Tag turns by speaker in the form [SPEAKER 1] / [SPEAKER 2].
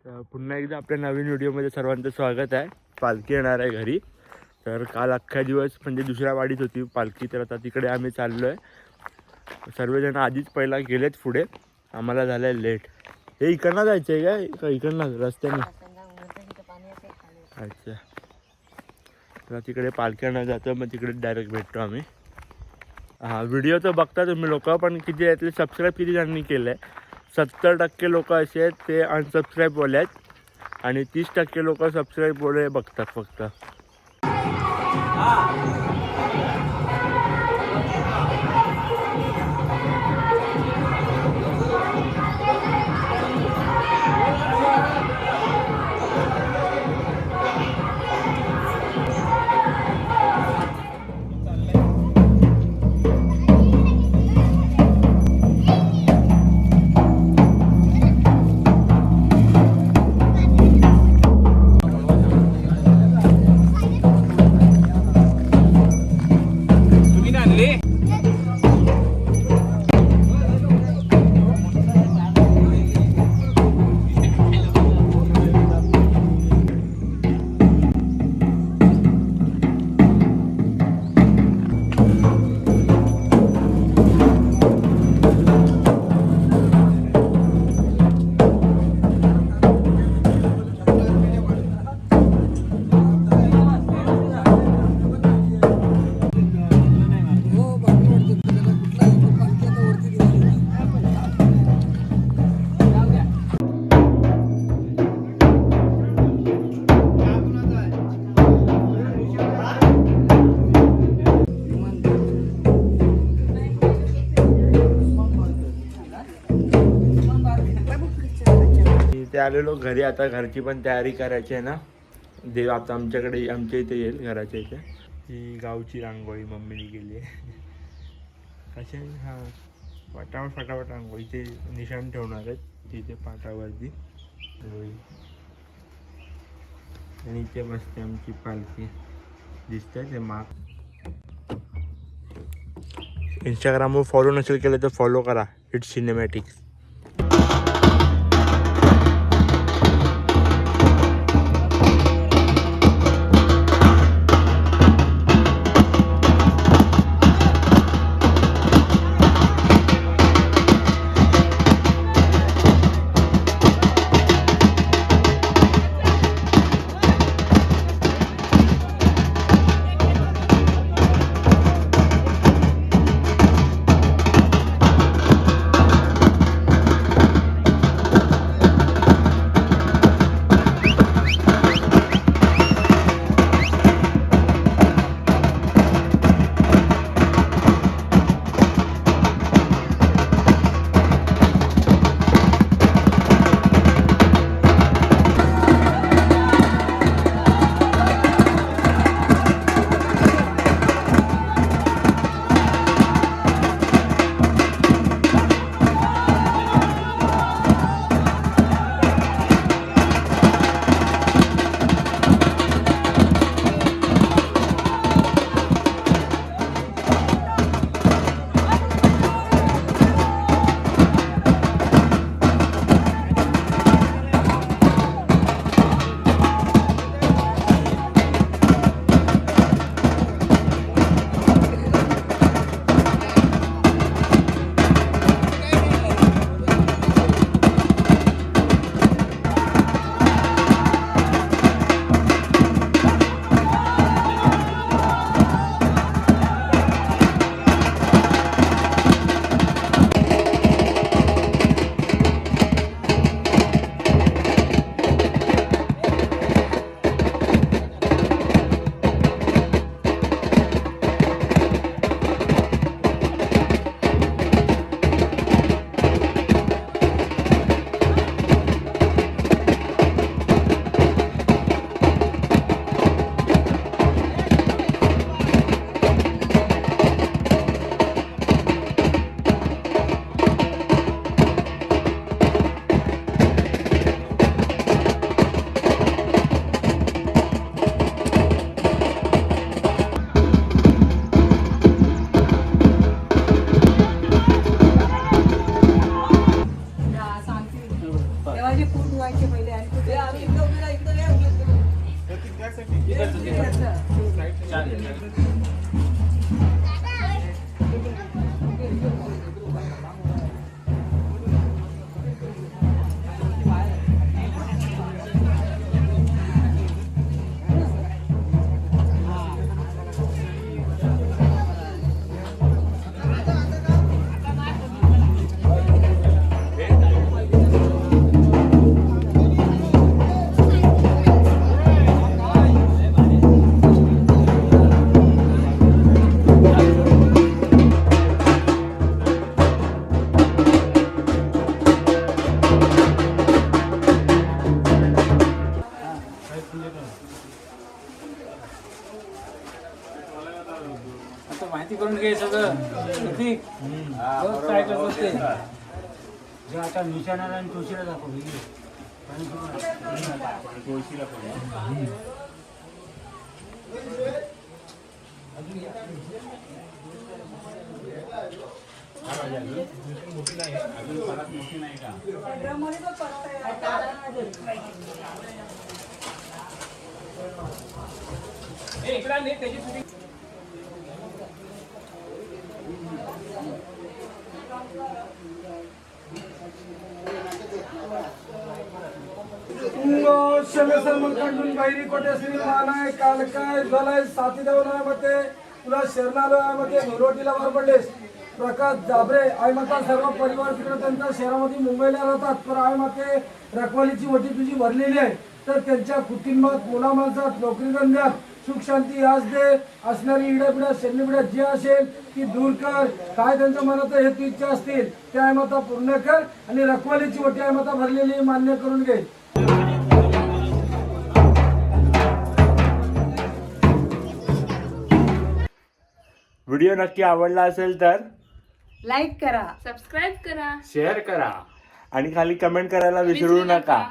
[SPEAKER 1] पुन्हा एकदा आपल्या नवीन व्हिडिओमध्ये सर्वांचं स्वागत आहे. पालखी येणार आहे घरी. तर काल अख्खा दिवस म्हणजे दुसऱ्या वाडीत होती पालखी, तर आता तिकडे आम्ही चाललो आहे. सर्वजण आधीच पहिला गेलेत पुढे, आम्हाला झालं आहे लेट. हे इकडनं जायचं आहे काय का इकडनं रस्त्याने? अच्छा, तर तिकडे पालख्यांना जातो, मग तिकडे डायरेक्ट भेटतो आम्ही. हां, व्हिडिओ तर बघता तुम्ही लोक, पण किती यातले सबस्क्राईब किती जणांनी केलं आहे? 70% लोक असे आहेत ते अनसबस्क्राईब बोलले आहेत आणि 30% लोक सबस्क्राईब बोले बघतात फक्त. ते आलेलो घरी, आता घरची पण तयारी करायची आहे ना. देव आता आमच्याकडे आमच्या इथे येईल घराच्या इथे. ही गावची रांगोळी मम्मीने केली आहे. कशा हां, फटाफट रांगोळी ते निशाण ठेवणार आहेत तिथे पाटावरती. आणि इथे बसते आमची पालखी, दिसतंय ते माप. इंस्टाग्रामवर फॉलो नसेल केलं तर फॉलो करा, इट्स सिनेमॅटिक्स.
[SPEAKER 2] व्हायचे पहिले आणि कुठे आम्ही इकडे उभे राहा, इकडे या,
[SPEAKER 3] आता माहिती करून घे सगळं किती काय करत असते जे आता निशाणाला आणि तुळशीला दाखव
[SPEAKER 4] काढून बाहेरी कोटे श्री मानाय काल काय झालाय साथी देवनामध्ये तुला शरणालयामध्ये भोरवटीला वर पडलेस. प्रकाश जाबरे आई माता सर्व परिवार तिकडे त्यांच्या शहरामध्ये मुंबईला राहतात. पण आई माते रखवालीची वटी तुझी भरलेली आहे. तर त्यांच्या कुटुंबात मुला माणसात नोकरी धंद्यात सुख शांती आज दे. असणारी इडापिडा शल्यपिडा जे असेल ती दूर कर. काय त्यांच्या मनात हेतू इच्छा असतील ते आई माता पूर्ण कर आणि रखवालीची वटी आई माता भरलेली मान्य करून घे.
[SPEAKER 1] व्हिडिओ नक्की आवडला असेल तर
[SPEAKER 2] लाईक करा,
[SPEAKER 5] सबस्क्राईब करा,
[SPEAKER 1] शेअर करा आणि खाली कमेंट करायला विसरू नका.